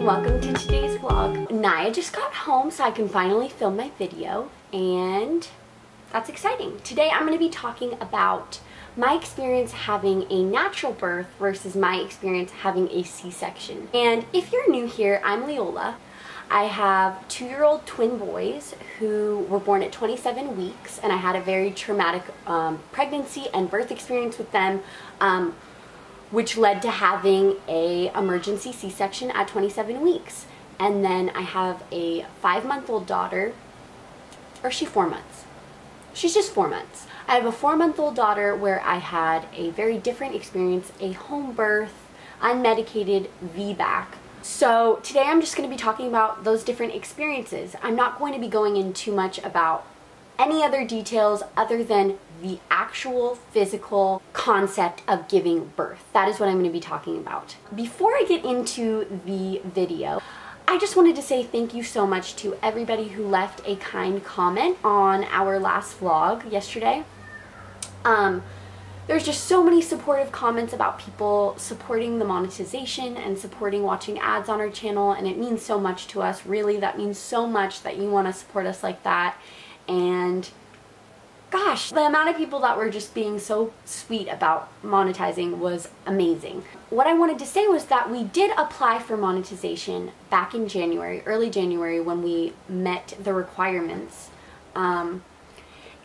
and welcome to today's vlog. Naya just got home so I can finally film my video, and that's exciting. Today I'm going to be talking about my experience having a natural birth versus my experience having a C-section. And if you're new here, I'm Leola. I have 2-year-old twin boys who were born at 27 weeks, and I had a very traumatic pregnancy and birth experience with them, which led to having a emergency C-section at 27 weeks. And then I have a 5-month-old daughter, or is she 4 months? She's just 4 months. I have a 4-month-old daughter where I had a very different experience, a home birth, unmedicated VBAC. So today I'm just going to be talking about those different experiences. I'm not going to be going in too much about any other details other than the actual physical concept of giving birth. That is what I'm going to be talking about. Before I get into the video, I just wanted to say thank you so much to everybody who left a kind comment on our last vlog yesterday. There's just so many supportive comments about people supporting the monetization and supporting watching ads on our channel, and it means so much to us. Really, that means so much that you want to support us like that. And gosh, the amount of people that were just being so sweet about monetizing was amazing. What I wanted to say was that we did apply for monetization back in January, early January, when we met the requirements.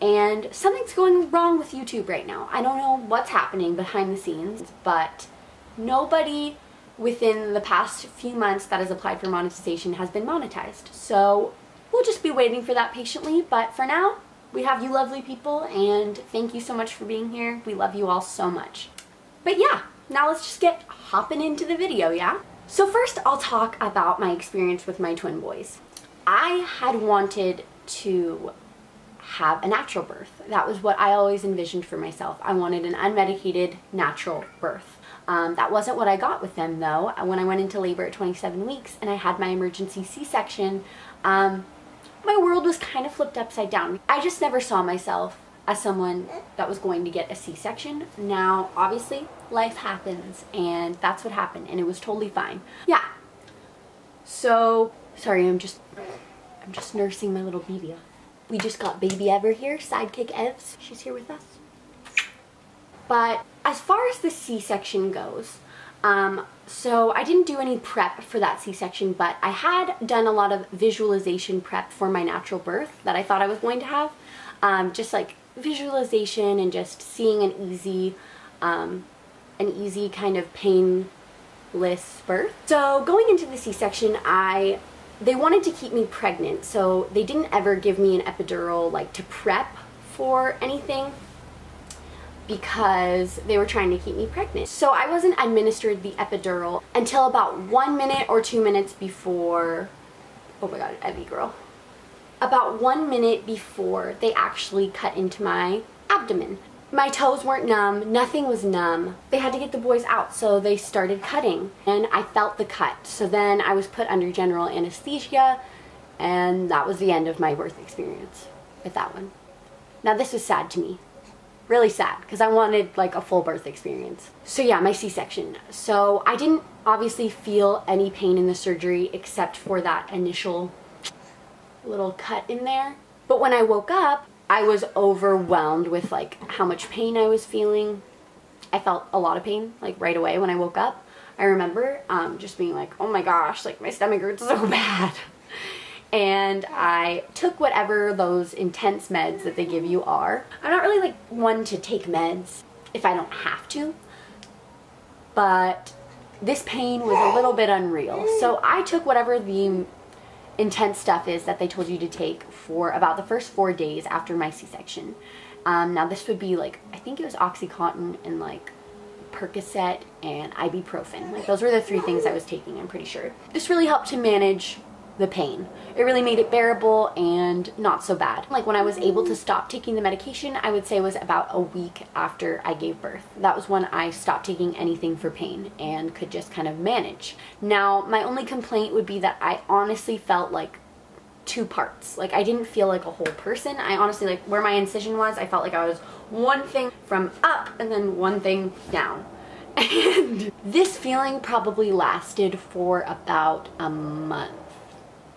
And something's going wrong with YouTube right now. I don't know what's happening behind the scenes, but nobody within the past few months that has applied for monetization has been monetized. So we'll just be waiting for that patiently, but for now, we have you lovely people, and thank you so much for being here. We love you all so much. But yeah, now let's just get hopping into the video, yeah? So first, I'll talk about my experience with my twin boys. I had wanted to have a natural birth. That was what I always envisioned for myself. I wanted an unmedicated natural birth. That wasn't what I got with them though. When I went into labor at 27 weeks and I had my emergency C-section, my world was kind of flipped upside down. I just never saw myself as someone that was going to get a C-section. Now, obviously, life happens, and that's what happened, and it was totally fine. Yeah. So, sorry, I'm just nursing my little baby. We just got baby Ever here, sidekick Evs. She's here with us. But as far as the C-section goes, so I didn't do any prep for that C-section, but I had done a lot of visualization prep for my natural birth that I thought I was going to have. Just like visualization and just seeing an easy kind of painless birth. So going into the C-section, they wanted to keep me pregnant, so they didn't ever give me an epidural like to prep for anything, because they were trying to keep me pregnant. So I wasn't administered the epidural until about 1 minute or 2 minutes before, oh my god, Evie girl. About 1 minute before they actually cut into my abdomen. My toes weren't numb, nothing was numb. They had to get the boys out, so they started cutting, and I felt the cut. So then I was put under general anesthesia, and that was the end of my birth experience with that one. Now this was sad to me. Really sad, because I wanted like a full birth experience. So yeah, my C-section. So I didn't obviously feel any pain in the surgery except for that initial little cut in there. But when I woke up, I was overwhelmed with like how much pain I was feeling. I felt a lot of pain like right away when I woke up. I remember just being like, oh my gosh, like my stomach hurts so bad. And I took whatever those intense meds that they give you are. I'm not really like one to take meds if I don't have to, but this pain was a little bit unreal. So I took whatever the intense stuff is that they told you to take for about the first 4 days after my C-section. Now this would be like, I think it was OxyContin and like Percocet and ibuprofen. Like those were the 3 things I was taking, I'm pretty sure. This really helped to manage the pain. It really made it bearable and not so bad. Like when I was able to stop taking the medication, I would say it was about a week after I gave birth. That was when I stopped taking anything for pain and could just kind of manage. Now, my only complaint would be that I honestly felt like 2 parts. Like I didn't feel like a whole person. I honestly, like where my incision was, I felt like I was one thing from up and then one thing down. And this feeling probably lasted for about a month,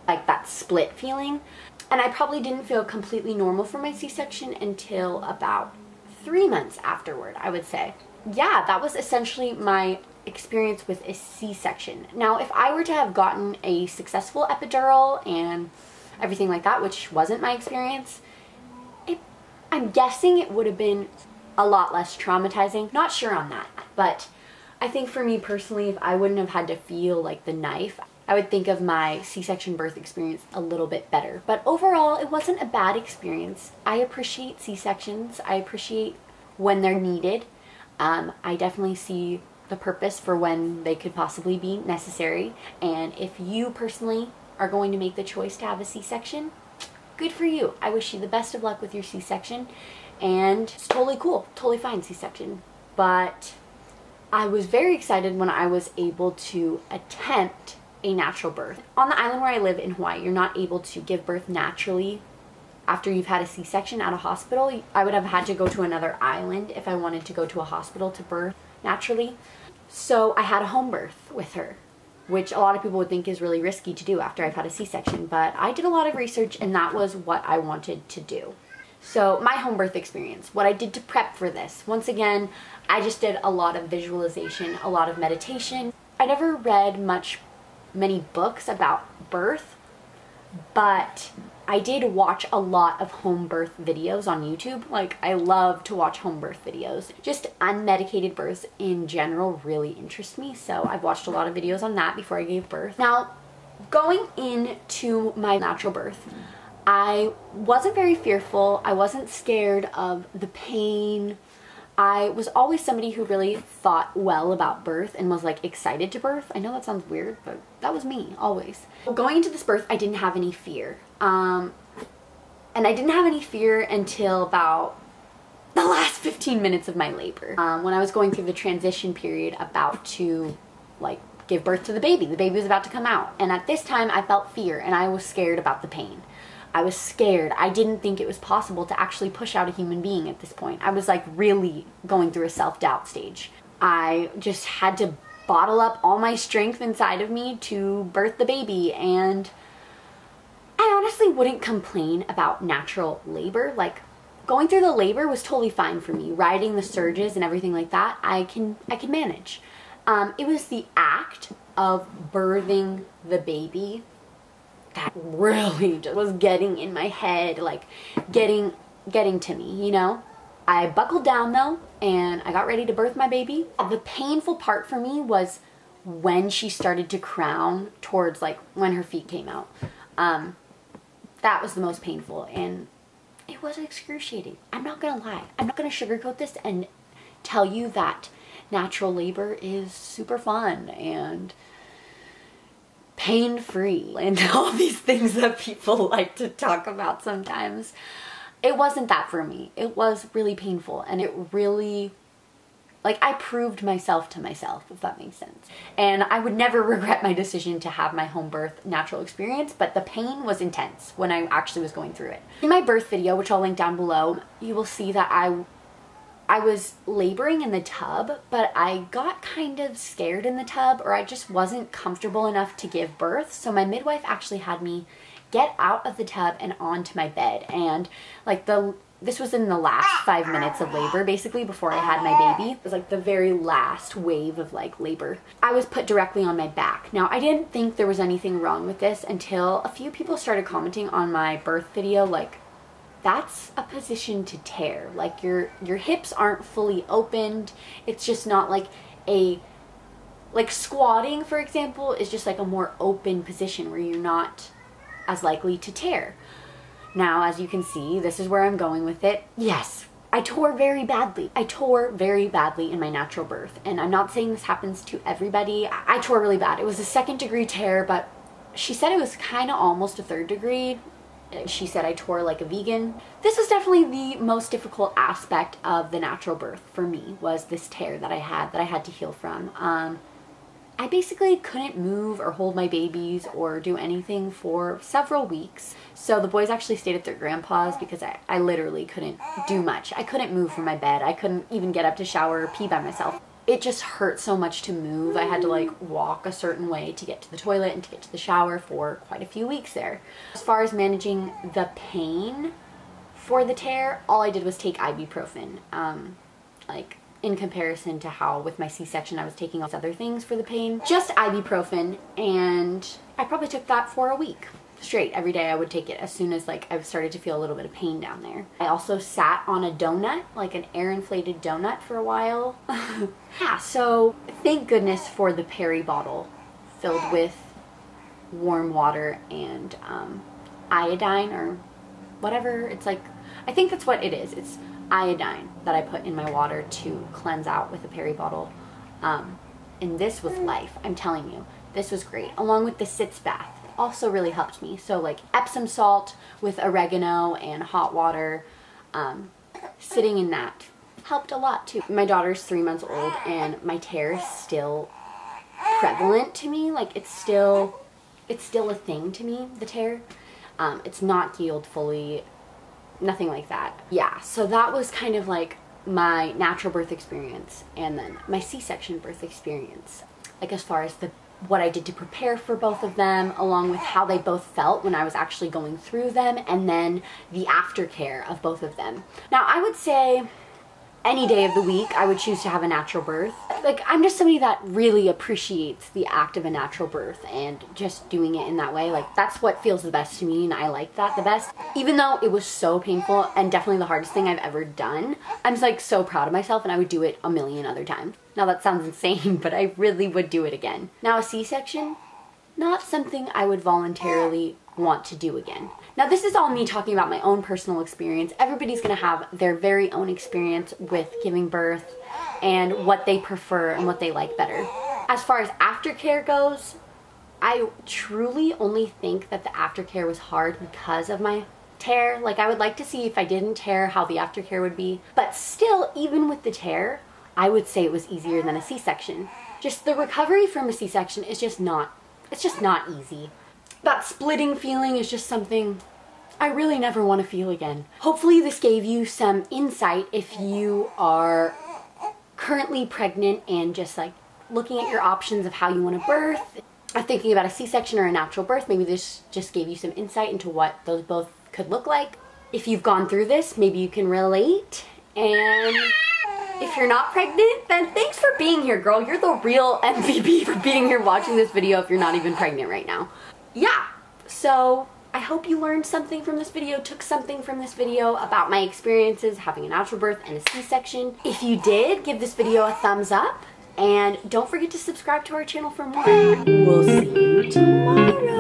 like that split feeling. And I probably didn't feel completely normal for my C-section until about 3 months afterward, I would say. Yeah, that was essentially my experience with a C-section. Now, if I were to have gotten a successful epidural and everything like that, which wasn't my experience, I'm guessing it would have been a lot less traumatizing. Not sure on that, but I think for me personally, if I wouldn't have had to feel like the knife, I would think of my C-section birth experience a little bit better. But overall, it wasn't a bad experience. I appreciate C-sections. I appreciate when they're needed. I definitely see the purpose for when they could possibly be necessary. And if you personally are going to make the choice to have a C-section, good for you. I wish you the best of luck with your C-section. And it's totally cool, totally fine C-section. But I was very excited when I was able to attempt a natural birth. On the island where I live in Hawaii, you're not able to give birth naturally after you've had a C-section at a hospital. I would have had to go to another island if I wanted to go to a hospital to birth naturally. So I had a home birth with her, which a lot of people would think is really risky to do after I've had a C-section, but I did a lot of research and that was what I wanted to do. So my home birth experience, what I did to prep for this, once again, I just did a lot of visualization, a lot of meditation. I never read many books about birth, but I did watch a lot of home birth videos on YouTube. Like, I love to watch home birth videos. Just unmedicated births in general really interest me, so I've watched a lot of videos on that before I gave birth. Now, going into my natural birth, I wasn't very fearful. I wasn't scared of the pain. I was always somebody who really thought well about birth and was like excited to birth. I know that sounds weird, but that was me, always. Going into this birth, I didn't have any fear. And I didn't have any fear until about the last 15 minutes of my labor. When I was going through the transition period about to like give birth to the baby. The baby was about to come out. And at this time I felt fear and I was scared about the pain. I was scared. I didn't think it was possible to actually push out a human being at this point. I was like really going through a self-doubt stage. I just had to bottle up all my strength inside of me to birth the baby, and I honestly wouldn't complain about natural labor. Like, going through the labor was totally fine for me. Riding the surges and everything like that, I can manage. It was the act of birthing the baby that really just was getting in my head, like getting to me, you know? I buckled down though, and I got ready to birth my baby. The painful part for me was when she started to crown towards like when her feet came out. That was the most painful, and it was excruciating. I'm not gonna lie. I'm not gonna sugarcoat this and tell you that natural labor is super fun and pain-free and all these things that people like to talk about sometimes. It wasn't that for me. It was really painful, and it really, like, I proved myself to myself, if that makes sense. And I would never regret my decision to have my home birth natural experience, but the pain was intense when I actually was going through it. In my birth video, which I'll link down below, you will see that I was laboring in the tub, but I got kind of scared in the tub, or I just wasn't comfortable enough to give birth. So my midwife actually had me get out of the tub and onto my bed. And like this was in the last 5 minutes of labor, basically, before I had my baby. It was like the very last wave of like labor. I was put directly on my back. Now, I didn't think there was anything wrong with this until a few people started commenting on my birth video, like, that's a position to tear. Like, your hips aren't fully opened. It's just not like like squatting, for example, is just like a more open position where you're not as likely to tear. Now, as you can see, this is where I'm going with it. Yes, I tore very badly. I tore very badly in my natural birth. And I'm not saying this happens to everybody. I tore really bad. It was a 2nd degree tear, but she said it was kind of almost a 3rd degree. She said I tore like a vegan. This was definitely the most difficult aspect of the natural birth for me, was this tear that I had to heal from. I basically couldn't move or hold my babies or do anything for several weeks. So the boys actually stayed at their grandpa's because I literally couldn't do much. I couldn't move from my bed. I couldn't even get up to shower or pee by myself. it just hurt so much to move. I had to like walk a certain way to get to the toilet and to get to the shower for quite a few weeks there. As far as managing the pain for the tear, all I did was take ibuprofen. Like in comparison to how with my C-section I was taking all these other things for the pain. Just ibuprofen, and I probably took that for a week straight. Every day I would take it as soon as like I started to feel a little bit of pain down there. I also sat on a donut, like an air inflated donut, for a while. Yeah, so thank goodness for the Perry bottle filled with warm water and iodine or whatever. It's like, I think that's what it is. It's iodine that I put in my water to cleanse out with the Perry bottle. And this was life, I'm telling you. This was great, along with the sitz bath. Also really helped me. So like Epsom salt with oregano and hot water, sitting in that helped a lot too. My daughter's 3 months old and my tear is still prevalent to me. Like it's still a thing to me, the tear. It's not healed fully, nothing like that. Yeah, so that was kind of like my natural birth experience and then my C-section birth experience. Like as far as what I did to prepare for both of them, along with how they both felt when I was actually going through them, and then the aftercare of both of them. Now, I would say any day of the week I would choose to have a natural birth. Like, I'm just somebody that really appreciates the act of a natural birth and just doing it in that way. Like, that's what feels the best to me, and I like that the best. Even though it was so painful and definitely the hardest thing I've ever done, I'm just like so proud of myself, and I would do it a million other times. Now that sounds insane, but I really would do it again. Now a C-section, not something I would voluntarily want to do again. Now this is all me talking about my own personal experience. Everybody's gonna have their very own experience with giving birth and what they prefer and what they like better. As far as aftercare goes, I truly only think that the aftercare was hard because of my tear. Like I would like to see if I didn't tear how the aftercare would be. But still, even with the tear, I would say it was easier than a C-section. Just the recovery from a C-section is just not, it's just not easy. That splitting feeling is just something I really never want to feel again. Hopefully this gave you some insight if you are currently pregnant and just like looking at your options of how you want to birth, or thinking about a C-section or a natural birth. Maybe this just gave you some insight into what those both could look like. If you've gone through this, maybe you can relate. And if you're not pregnant, then thanks for being here, girl. You're the real MVP for being here watching this video if you're not even pregnant right now. Yeah, so I hope you learned something from this video, took something from this video about my experiences having a natural birth and a C-section. If you did, give this video a thumbs up, and don't forget to subscribe to our channel for more. We'll see you tomorrow.